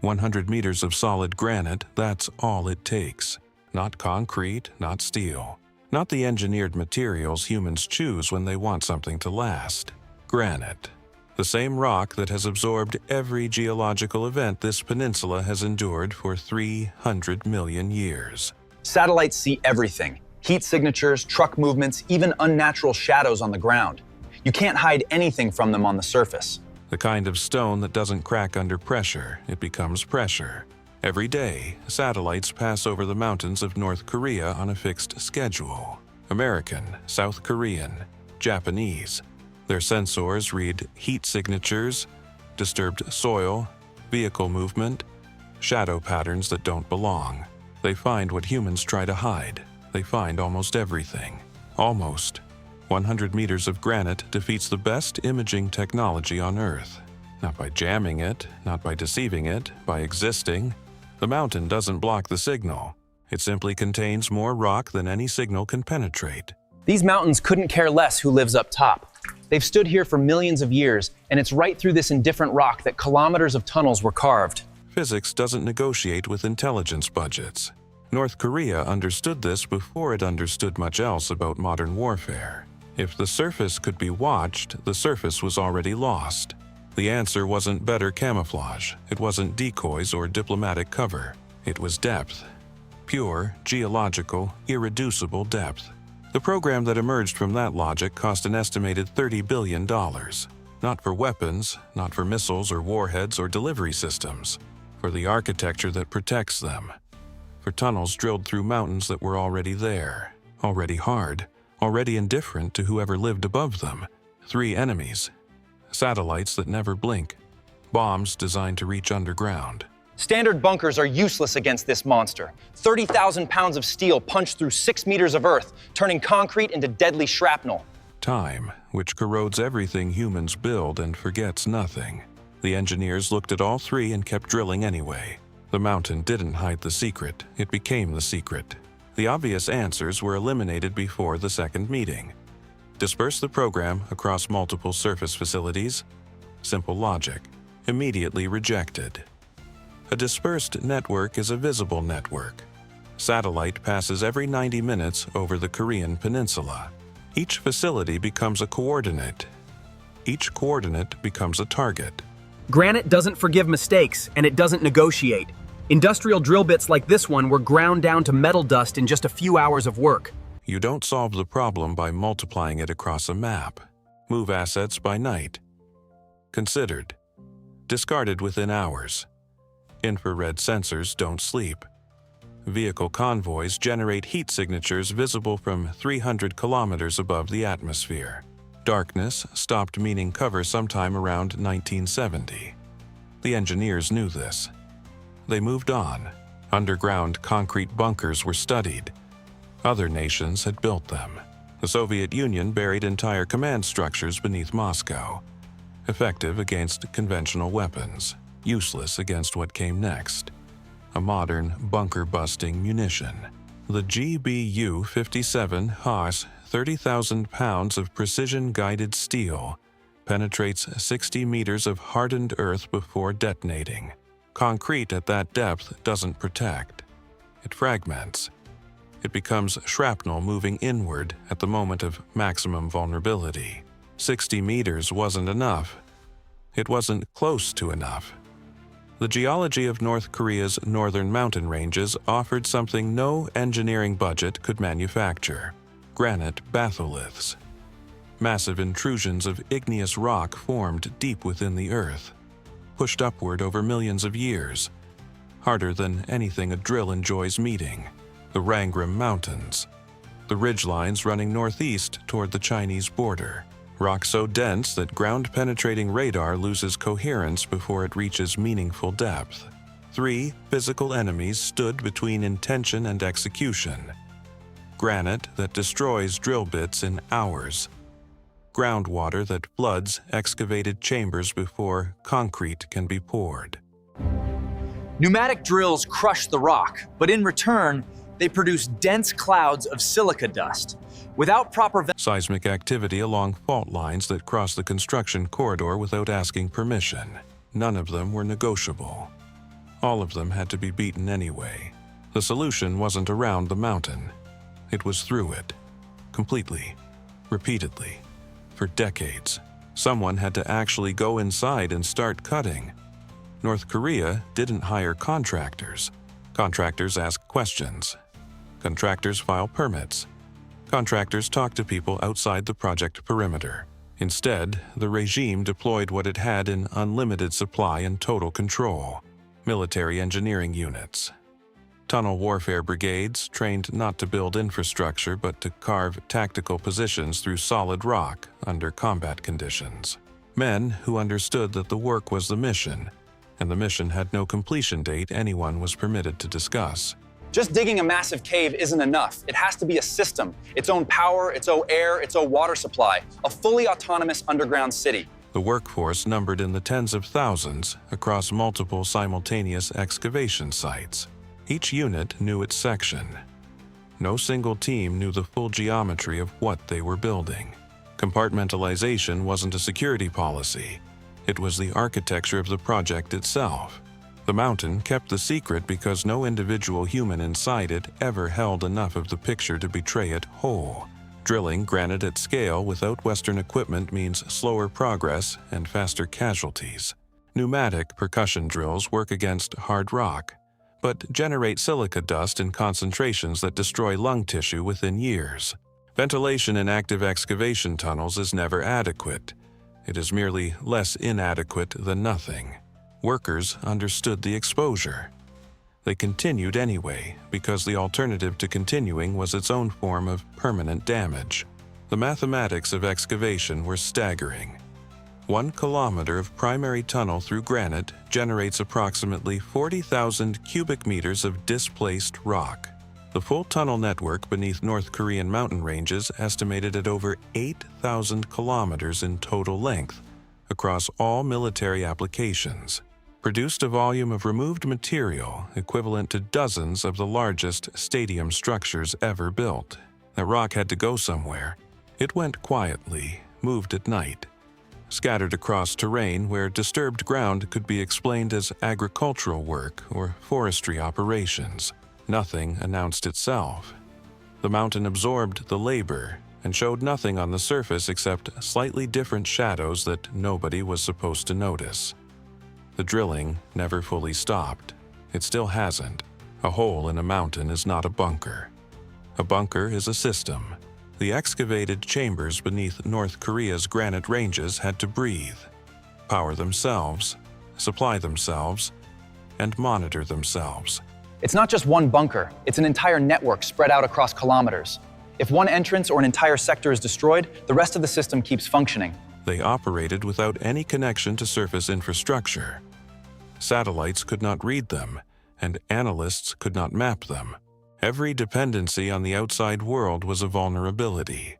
100 meters of solid granite, that's all it takes. Not concrete, not steel. Not the engineered materials humans choose when they want something to last. Granite. The same rock that has absorbed every geological event this peninsula has endured for 300 million years. Satellites see everything. Heat signatures, truck movements, even unnatural shadows on the ground. You can't hide anything from them on the surface. The kind of stone that doesn't crack under pressure, it becomes pressure. Every day, satellites pass over the mountains of North Korea on a fixed schedule. American, South Korean, Japanese. Their sensors read heat signatures, disturbed soil, vehicle movement, shadow patterns that don't belong. They find what humans try to hide. They find almost everything. Almost. 100 meters of granite defeats the best imaging technology on Earth. Not by jamming it, not by deceiving it, by existing. The mountain doesn't block the signal. It simply contains more rock than any signal can penetrate. These mountains couldn't care less who lives up top. They've stood here for millions of years, and it's right through this indifferent rock that kilometers of tunnels were carved. Physics doesn't negotiate with intelligence budgets. North Korea understood this before it understood much else about modern warfare. If the surface could be watched, the surface was already lost. The answer wasn't better camouflage. It wasn't decoys or diplomatic cover. It was depth. Pure, geological, irreducible depth. The program that emerged from that logic cost an estimated $30 billion. Not for weapons, not for missiles or warheads or delivery systems. For the architecture that protects them. For tunnels drilled through mountains that were already there. Already hard. Already indifferent to whoever lived above them. 3 enemies. Satellites that never blink. Bombs designed to reach underground. Standard bunkers are useless against this monster. 30,000 pounds of steel punched through 6 meters of earth, turning concrete into deadly shrapnel. Time, which corrodes everything humans build and forgets nothing. The engineers looked at all 3 and kept drilling anyway. The mountain didn't hide the secret. It became the secret. The obvious answers were eliminated before the second meeting. Disperse the program across multiple surface facilities. Simple logic. Immediately rejected. A dispersed network is a visible network. Satellite passes every 90 minutes over the Korean peninsula. Each facility becomes a coordinate. Each coordinate becomes a target. Granite doesn't forgive mistakes, and it doesn't negotiate. Industrial drill bits like this one were ground down to metal dust in just a few hours of work. You don't solve the problem by multiplying it across a map. Move assets by night. Considered. Discarded within hours. Infrared sensors don't sleep. Vehicle convoys generate heat signatures visible from 300 kilometers above the atmosphere. Darkness stopped meaning cover sometime around 1970. The engineers knew this. They moved on. Underground concrete bunkers were studied. Other nations had built them. The Soviet Union buried entire command structures beneath Moscow. Effective against conventional weapons. Useless against what came next. A modern bunker-busting munition. The GBU-57 Haas 30,000 pounds of precision-guided steel penetrates 60 meters of hardened earth before detonating. Concrete at that depth doesn't protect. It fragments. It becomes shrapnel moving inward at the moment of maximum vulnerability. 60 meters wasn't enough. It wasn't close to enough. The geology of North Korea's northern mountain ranges offered something no engineering budget could manufacture: granite batholiths. Massive intrusions of igneous rock formed deep within the earth, pushed upward over millions of years, harder than anything a drill enjoys meeting. The Rangrim Mountains. The ridgelines running northeast toward the Chinese border. Rock so dense that ground-penetrating radar loses coherence before it reaches meaningful depth. 3 physical enemies stood between intention and execution. Granite that destroys drill bits in hours. Groundwater that floods excavated chambers before concrete can be poured. Pneumatic drills crush the rock, but in return, they produce dense clouds of silica dust. Without proper seismic activity along fault lines that cross the construction corridor without asking permission. None of them were negotiable. All of them had to be beaten anyway. The solution wasn't around the mountain. It was through it. Completely. Repeatedly. For decades. Someone had to actually go inside and start cutting. North Korea didn't hire contractors. Contractors ask questions. Contractors file permits. Contractors talk to people outside the project perimeter. Instead, the regime deployed what it had in unlimited supply and total control: military engineering units. Tunnel warfare brigades trained not to build infrastructure but to carve tactical positions through solid rock under combat conditions. Men who understood that the work was the mission, and the mission had no completion date anyone was permitted to discuss. Just digging a massive cave isn't enough. It has to be a system, its own power, its own air, its own water supply, a fully autonomous underground city. The workforce numbered in the tens of thousands across multiple simultaneous excavation sites. Each unit knew its section. No single team knew the full geometry of what they were building. Compartmentalization wasn't a security policy. It was the architecture of the project itself. The mountain kept the secret because no individual human inside it ever held enough of the picture to betray it whole. Drilling granite at scale without Western equipment means slower progress and faster casualties. Pneumatic percussion drills work against hard rock, but generate silica dust in concentrations that destroy lung tissue within years. Ventilation in active excavation tunnels is never adequate. It is merely less inadequate than nothing. Workers understood the exposure. They continued anyway, because the alternative to continuing was its own form of permanent damage. The mathematics of excavation were staggering. 1 kilometer of primary tunnel through granite generates approximately 40,000 cubic meters of displaced rock. The full tunnel network beneath North Korean mountain ranges estimated at over 8,000 kilometers in total length across all military applications, produced a volume of removed material equivalent to dozens of the largest stadium structures ever built. That rock had to go somewhere. It went quietly, moved at night, scattered across terrain where disturbed ground could be explained as agricultural work or forestry operations. Nothing announced itself. The mountain absorbed the labor and showed nothing on the surface except slightly different shadows that nobody was supposed to notice. The drilling never fully stopped. It still hasn't. A hole in a mountain is not a bunker. A bunker is a system. The excavated chambers beneath North Korea's granite ranges had to breathe, power themselves, supply themselves, and monitor themselves. It's not just one bunker, it's an entire network spread out across kilometers. If one entrance or an entire sector is destroyed, the rest of the system keeps functioning. They operated without any connection to surface infrastructure. Satellites could not read them, and analysts could not map them. Every dependency on the outside world was a vulnerability.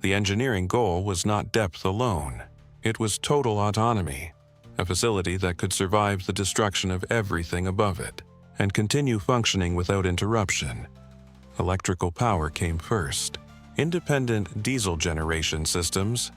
The engineering goal was not depth alone. It was total autonomy, a facility that could survive the destruction of everything above it and continue functioning without interruption. Electrical power came first. Independent diesel generation systems,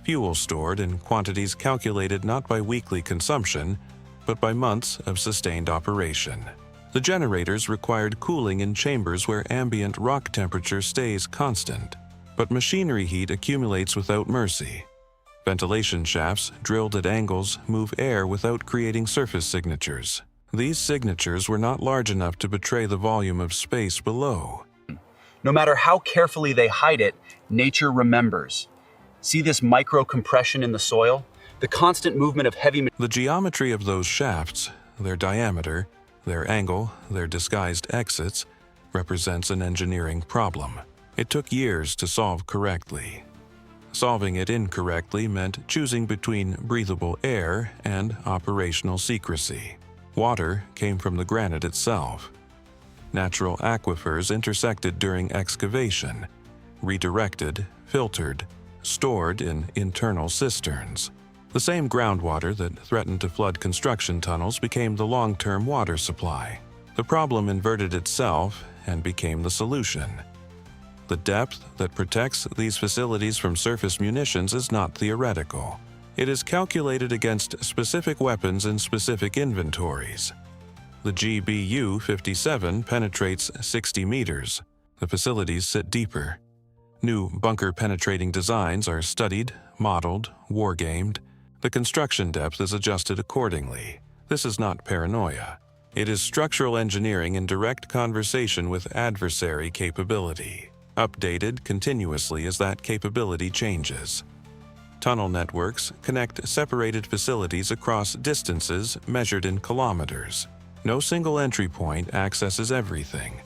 fuel stored in quantities calculated not by weekly consumption, but by months of sustained operation. The generators required cooling in chambers where ambient rock temperature stays constant, but machinery heat accumulates without mercy. Ventilation shafts drilled at angles move air without creating surface signatures. These signatures were not large enough to betray the volume of space below. No matter how carefully they hide it, nature remembers. See this micro-compression in the soil? The constant movement of heavy The geometry of those shafts, their diameter, their angle, their disguised exits, represents an engineering problem. It took years to solve correctly. Solving it incorrectly meant choosing between breathable air and operational secrecy. Water came from the granite itself. Natural aquifers intersected during excavation, redirected, filtered, stored in internal cisterns. The same groundwater that threatened to flood construction tunnels became the long-term water supply. The problem inverted itself and became the solution. The depth that protects these facilities from surface munitions is not theoretical. It is calculated against specific weapons in specific inventories. The GBU-57 penetrates 60 meters. The facilities sit deeper. New bunker-penetrating designs are studied, modeled, wargamed. The construction depth is adjusted accordingly. This is not paranoia. It is structural engineering in direct conversation with adversary capability, updated continuously as that capability changes. Tunnel networks connect separated facilities across distances measured in kilometers. No single entry point accesses everything.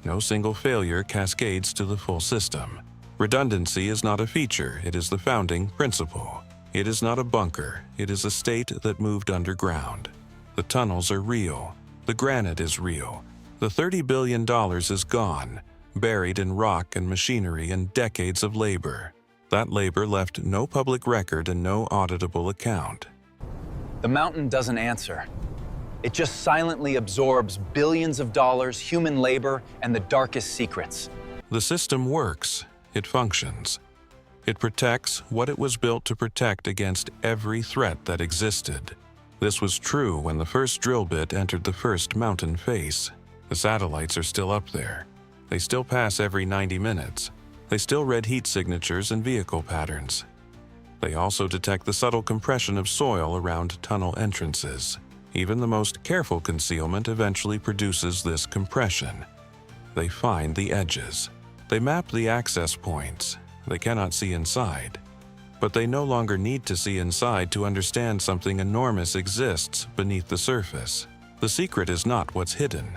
No single failure cascades to the full system. Redundancy is not a feature, it is the founding principle. It is not a bunker, it is a state that moved underground. The tunnels are real. The granite is real. The $30 billion is gone, buried in rock and machinery and decades of labor. That labor left no public record and no auditable account. The mountain doesn't answer. It just silently absorbs billions of dollars, human labor, and the darkest secrets. The system works. It functions. It protects what it was built to protect against every threat that existed. This was true when the first drill bit entered the first mountain face. The satellites are still up there. They still pass every 90 minutes. They still read heat signatures and vehicle patterns. They also detect the subtle compression of soil around tunnel entrances. Even the most careful concealment eventually produces this compression. They find the edges. They map the access points. They cannot see inside. But they no longer need to see inside to understand something enormous exists beneath the surface. The secret is not what's hidden.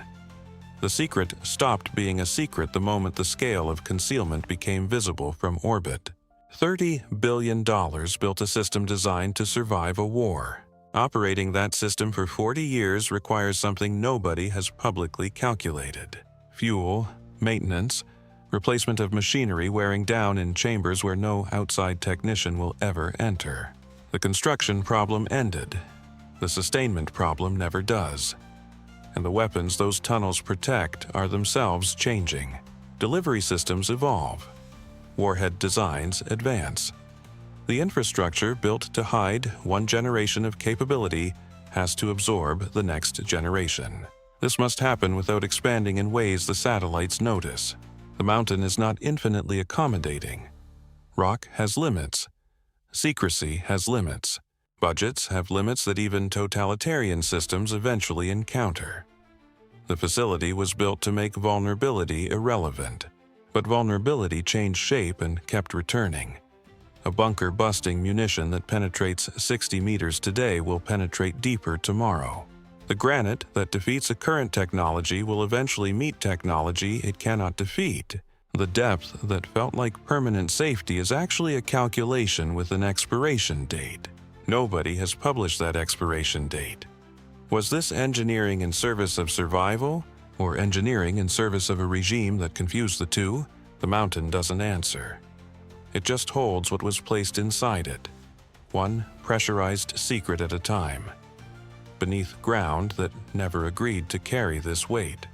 The secret stopped being a secret the moment the scale of concealment became visible from orbit. $30 billion built a system designed to survive a war. Operating that system for 40 years requires something nobody has publicly calculated. Fuel, maintenance, replacement of machinery wearing down in chambers where no outside technician will ever enter. The construction problem ended. The sustainment problem never does. And the weapons those tunnels protect are themselves changing. Delivery systems evolve. Warhead designs advance. The infrastructure built to hide one generation of capability has to absorb the next generation. This must happen without expanding in ways the satellites notice. The mountain is not infinitely accommodating. Rock has limits. Secrecy has limits. Budgets have limits that even totalitarian systems eventually encounter. The facility was built to make vulnerability irrelevant, but vulnerability changed shape and kept returning. A bunker-busting munition that penetrates 60 meters today will penetrate deeper tomorrow. The granite that defeats a current technology will eventually meet technology it cannot defeat. The depth that felt like permanent safety is actually a calculation with an expiration date. Nobody has published that expiration date. Was this engineering in service of survival, or engineering in service of a regime that confused the two? The mountain doesn't answer. It just holds what was placed inside it, one pressurized secret at a time, beneath ground that never agreed to carry this weight.